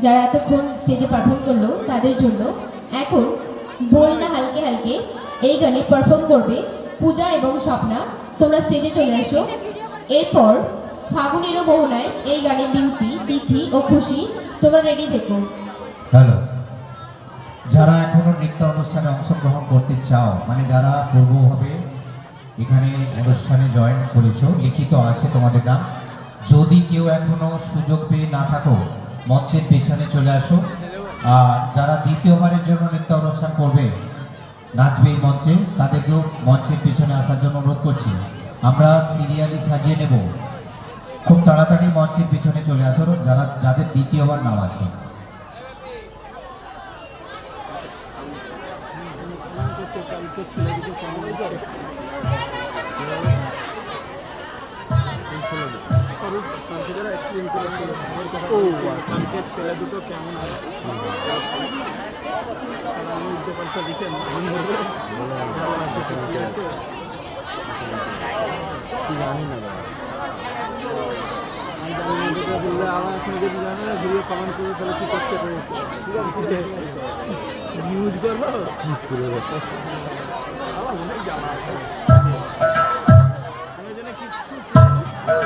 যারা এতক্ষণ স্টেজে পারফর্ম করলো তাদের জন্য এখন বলনা হালকে হালকে এই গানে পারফর্ম করবে পূজা এবং স্বপ্না। তোমরা স্টেজে চলে আসো। এরপর ফাগুনেরও মোহনায় এই গানে বিউটি, তিথি ও খুশি। তোমরা রেডি থেকো। হ্যালো, যারা এখনো নৃত্য অনুষ্ঠানে অংশগ্রহণ করতে চাও, মানে যারা পূর্বভাবে এখানে অনুষ্ঠানে জয়েন করেছো, লিখিত আছে তোমাদের নাম। যদি কেউ এখনো সুযোগ পেয়ে না থাকো, মঞ্চের পেছনে চলে আসো। আর যারা দ্বিতীয়বারের জন্য নৃত্য অনুষ্ঠান করবে, নাচবে এই মঞ্চে, তাদেরকেও মঞ্চের পেছনে আসার জন্য অনুরোধ করছি। আমরা সিরিয়ালি সাজিয়ে নেব। খুব তাড়াতাড়ি মঞ্চের পেছনে চলে আসো যাদের দ্বিতীয়বার নাম আছে। ছেলে দুটো কেমন আছে জানি না বললে আমার এখন যদি জানে না ভিডিও কমেন্ট করে তাহলে কি করতে পেরেছে নিউজ করবো ঠিক করে আমার মনে জানা আছে আমি জানি কিছু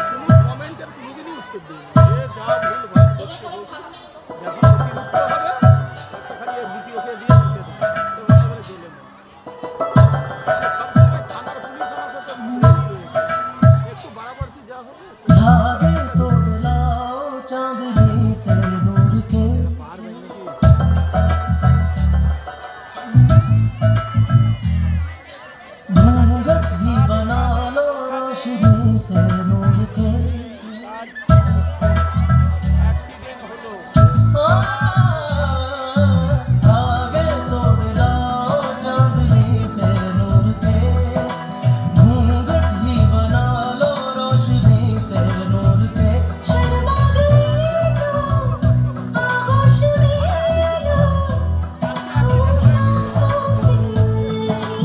কোনো কমেন্টের কোনোদিনই উত্তর দিই না যা ভুল ভাল করতে বলছে যখন উত্তর হবে খালি দ্বিতীয় সে দিয়ে দিতে তো বলে দিলেন সবসময় থানার পুলিশ আমার সাথে একটু বাড়াবাড়তি যা হবে धागे तोड़ लाओ चांदनी से नूर के घूंघट भी बना लो रोशनी से नूर के धागे तोड़ लाओ चांदनी से नूर के घूंघट भी बना लो रोशनी से नूर के शर्मा गई तो आगोश में लो हम सांसों से उलझी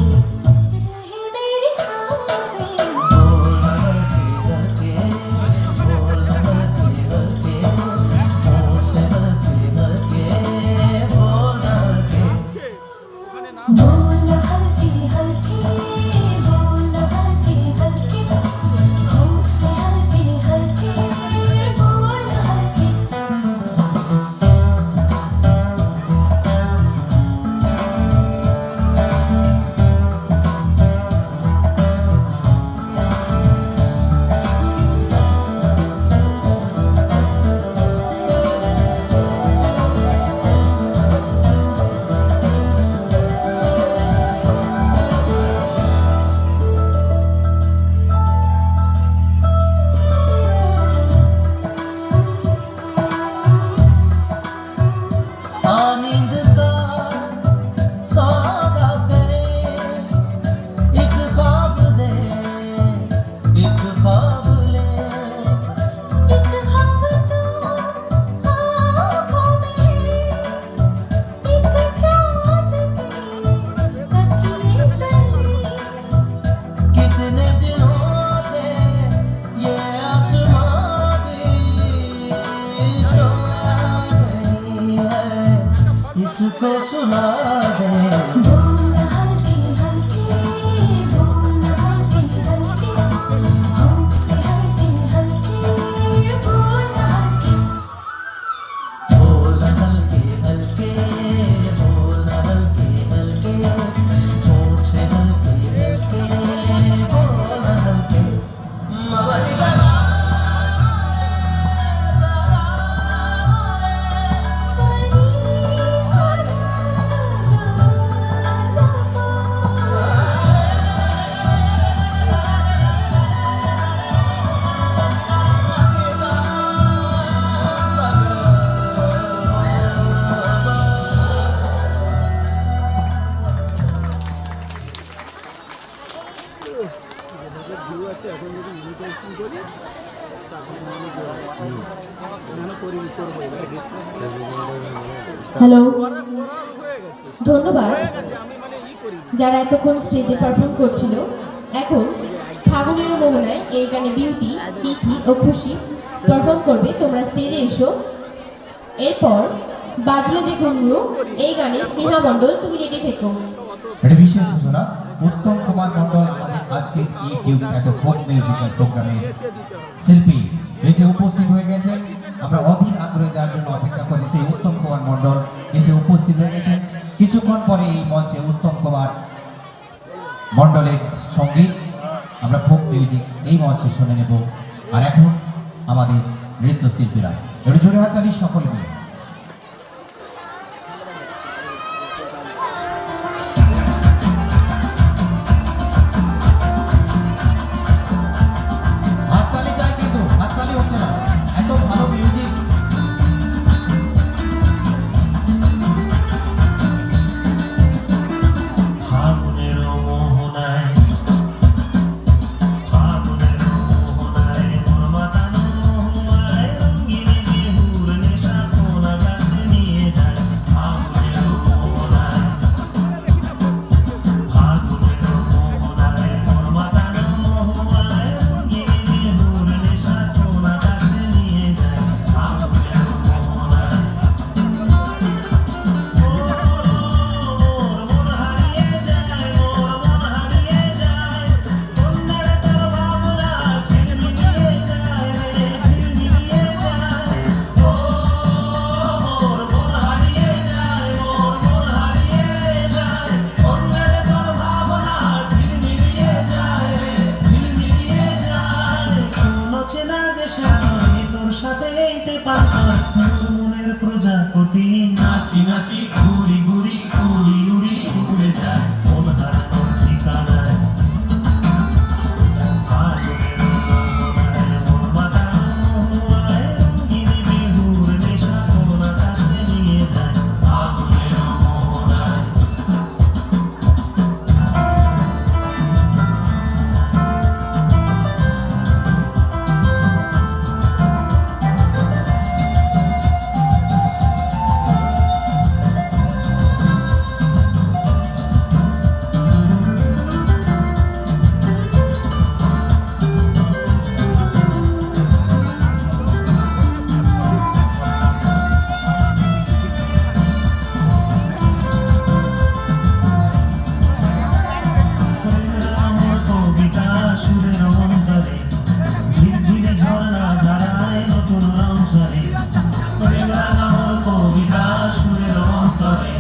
रहे मेरी सांसें बोल हल्के हल्के होंठ से हल्के हल्के बोल हल्के बोल हल्के हल्के बोल हल्के हल्के होंठ से हल्के हल्के बोल हल्के नींद का सौदा करे एक ख्वाब दे एक ख्वाब ले एक ख्वाब तो आँखों में एक चाँद की तकिए तले कितने दिनों से ये आसमां भी सोया नहीं है इसको सुना दे बोल हल्के हल्के बोल हल्के हल्के होंठ से हल्के हल्के बोल हल्के बोल हल्के हल्के बोल हल्के हल्के होंठ से हल्के हल्के बोल हल्के मवलिका ভিউ আছে এখন যদি মনিটাইজেশন করি তারপরে আমি করবো হ্যালো, হয়ে গেছে ধন্যবাদ আমি মানে করি যারা এতক্ষণ স্টেজে পারফর্ম করছিল। এখন ফাগুনেরও মোহনায় এই গানে বিউটি, তিথি ও খুশি পারফর্ম করবে। তোমরা স্টেজে এসো। এরপর বাজলো যে ঘুঙরু এই গানে স্নেহা মণ্ডল তুমি রেডি থেকো। এটা বিশেষ ঘোষণা, উত্তম কুমার মণ্ডল আমাদের আজকের ইউটিউব এত ফোক মিউজিক্যাল প্রোগ্রামের শিল্পী এসে উপস্থিত হয়ে গেছেন। আমরা অধীর আগ্রহে যার জন্য অপেক্ষা করি, সেই উত্তম কুমার মণ্ডল এসে উপস্থিত হয়ে গেছেন। কিছুক্ষণ পরে এই মঞ্চে উত্তম কুমার মণ্ডলের সঙ্গীত আমরা ফোক মিউজিক এই মঞ্চে শুনে নেব। আর এখন আমাদের নৃত্যশিল্পীরা একটু জোরে হাততালি সকলে মিলে। হাততালি চাই, কিন্তু হাততালি হচ্ছে না, এত ভালো মিউজিক। ফাগুনের মোহনায় ফাগুনের মোহনায় মোর মাতানো মোহনায় রঙিন বিহুর নেশা কোন আকাশে নিয়ে যায়। ফাগুনের মোহনায় ফাগুনের মোহনায় মোর মাতানো মোহনায় রঙিন বিহুর নেশা কোন আকাশে নিয়ে যায়। ফাগুনের মোহনায় মনের প্রজাপতি নাচি নাচি ঘুরি ঘুরি উড়ি উড়ি উড়ে যায় মন হারানোর ঠিকানায়। ফাগুনের মোহনায় মন মাতানো মোহনায় রঙিন বিহুর নেশা কোন আকাশে নিয়ে যায়। ফাগুনের মোহনায় কবিতা সুরের অন্তরে ঝিরঝিরে ঝর্ণা ধারায় নতুন রং ঝরে। আমার কবিতা সুরের অন্তরে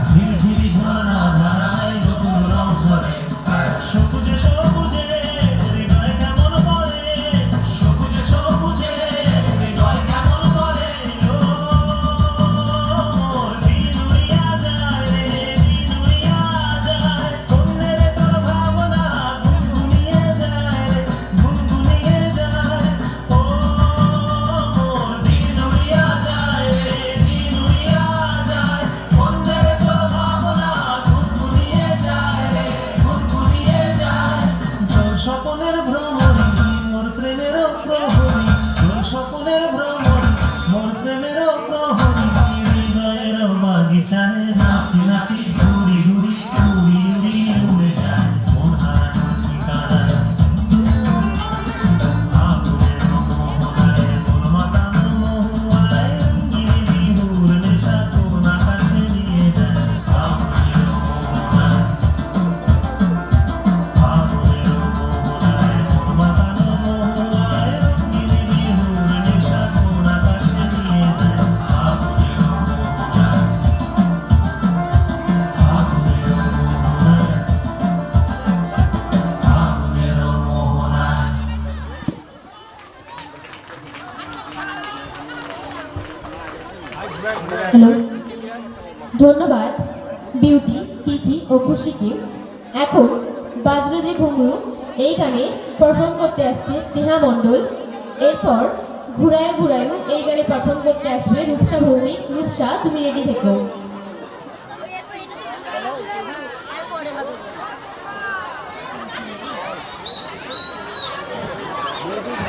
ঝিরঝিরি ঝর্ণা ধারায় নতুন রং ঝরে। সবুজে সবুজে হৃদয় কেমন করে, সবুজে সবুজে হৃদয় কেমন করে। ও মোর দিন উড়িয়া যায় রে, দিন উড়িয়া যায়। কোনে রে তোর ভাবনা গুনগুনিয়ে যায় রে, গুনগুনিয়ে যায়। ও মোর দিন উড়িয়া যায় রে, দিন উড়িয়া যায়। কোনে রে তোর ভাবনা গুনগুনিয়ে যায় রে, গুনগুনিয়ে যায়। জল স্বপনের ভ্রমণী মোর প্রেমের প্রহরী, জল স্বপনের ভ্রমণী মোর প্রেমের প্রহরী। হৃদয়ের বাগিচায় নাচি নাচি ঘুরি ঘুরি উড়ি উড়ি উড়ে যায় মন হারানোর ঠিকানায়। ফাগুনের মোহনায় মোর মাতানো মোহনায় রঙিন বিহুর নেশা কোন আকাশে নিয়ে যায়। ফাগুনের মোহনায় ফাগুনের মোহনায় মোর মাতানো মোহনায় রঙিন বিহুর নেশা কোন আকাশে নিয়ে যায়। ফাগুনের মোহনায় ফাগুনের মোহনায় ফাগুনের মোহনায়। হ্যালো, ধন্যবাদ বিউটি, তিথি ও খুশিকে। এখন বাজলো যে ঘুঙরু এই গানে পারফর্ম করতে আসছে স্নেহা মণ্ডল। এরপর ঘুরায় ঘুরায়ও এই গানে পারফর্ম করতে আসবে রূপসা ভৌমিক। রূপসা তুমি রেডি থেকো।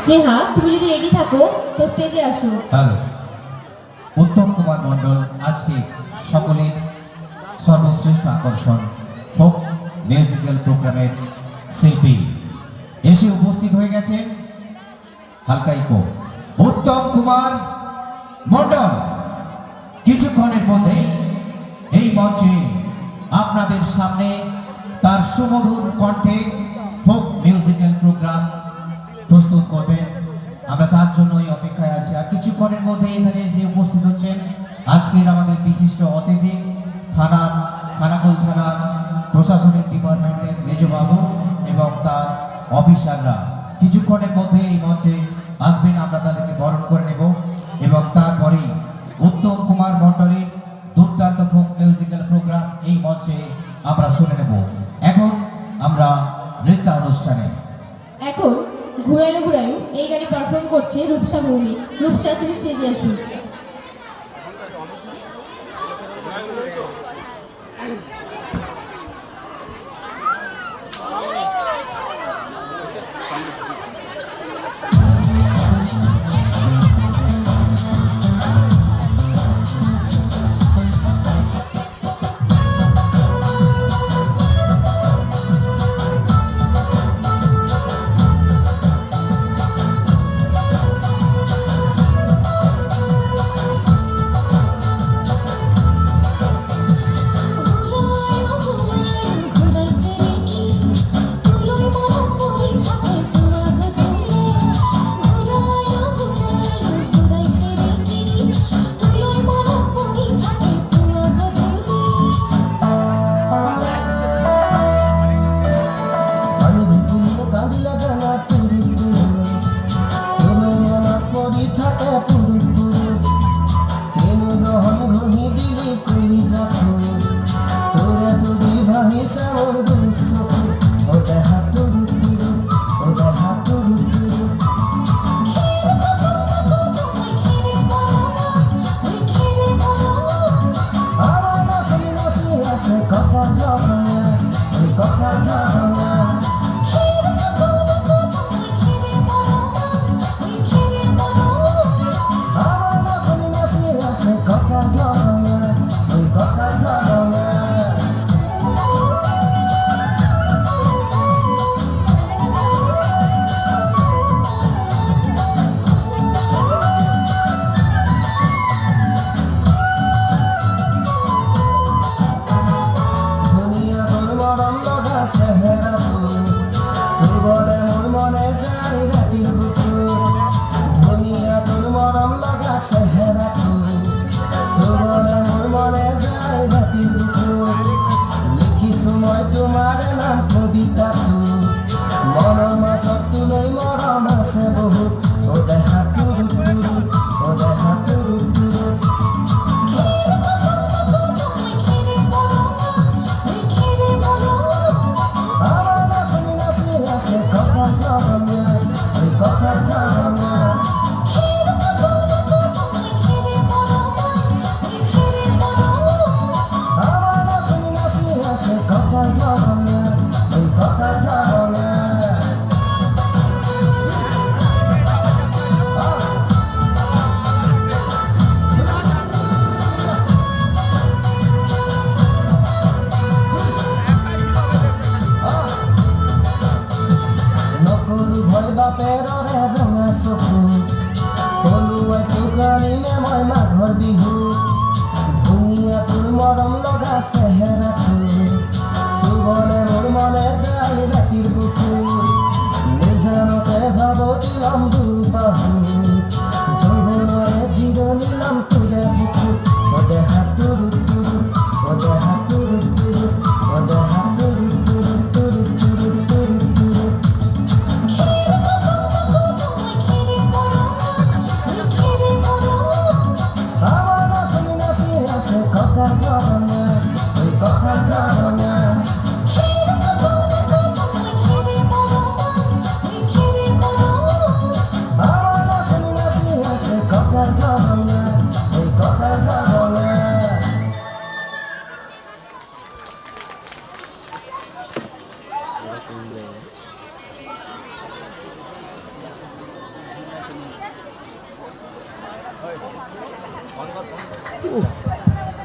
স্নেহা তুমি যদি রেডি থাকো তো স্টেজে আসো। হ্যালো, উত্তম কুমার মণ্ডল আজকে সকলের সর্বশ্রেষ্ঠ আকর্ষণ ফোক মিউজিক্যাল প্রোগ্রামের শিল্পী এসে উপস্থিত হয়ে গেছেন। হালকা ইকো, উত্তম কুমার মণ্ডল। কিছুক্ষণের মধ্যেই এই মঞ্চে আপনাদের সামনে তার সুমধুর কণ্ঠে ফোক মিউজিক্যাল প্রোগ্রাম প্রস্তুত করবেন। আমরা তার জন্যই অপেক্ষায় আছি। আর কিছুক্ষণের মধ্যে এখানে যে উপস্থিত হচ্ছেন আজকের আমাদের বিশিষ্ট অতিথি খানাকুল থানার প্রশাসনিক ডিপার্টমেন্টের মেজবাবু এবং তার অফিসাররা কিছুক্ষণের মধ্যে এই মঞ্চে আসবেন। আমরা তাদেরকে বরণ করে নেব এবং তারপরেই উত্তম কুমার মণ্ডলীর দুর্দান্ত ফোক মিউজিক্যাল প্রোগ্রাম এই মঞ্চে আমরা শুনে নেব। এখন আমরা নৃত্য অনুষ্ঠানে এখন ঘুরায়ু ঘুরায়ু এই গানে পারফর্ম করছে রূপসা মৌমিক। রূপসা, তুমি স্টেজে আসুন।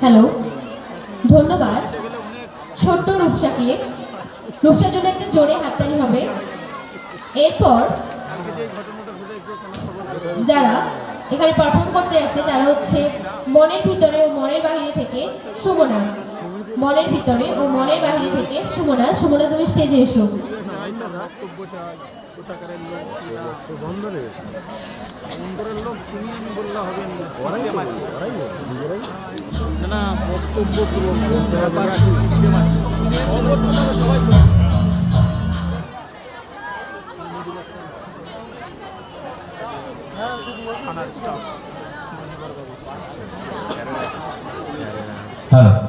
হ্যালো, ধন্যবাদ ছোট্ট রূপসাকে। রূপসার জন্য একটা জোরে হাততালি হবে। এরপর যারা এখানে পারফর্ম করতে যাচ্ছে তারা হচ্ছে মনের ভিতরে ও মনের বাহিরে থেকে সুমনা। মনের ভিতরে ও মনের বাহিরে থেকে সুমনা। সুমনা, তুমি স্টেজে এসো। বক্তব্য চাই কোথাকারের লোক বন্দরের লোক তুমি আমি বললে হবে না না বক্তব্য ব্যাপার আছে সিস্টেম আছে সবাই থানার স্টাফ হ্যালো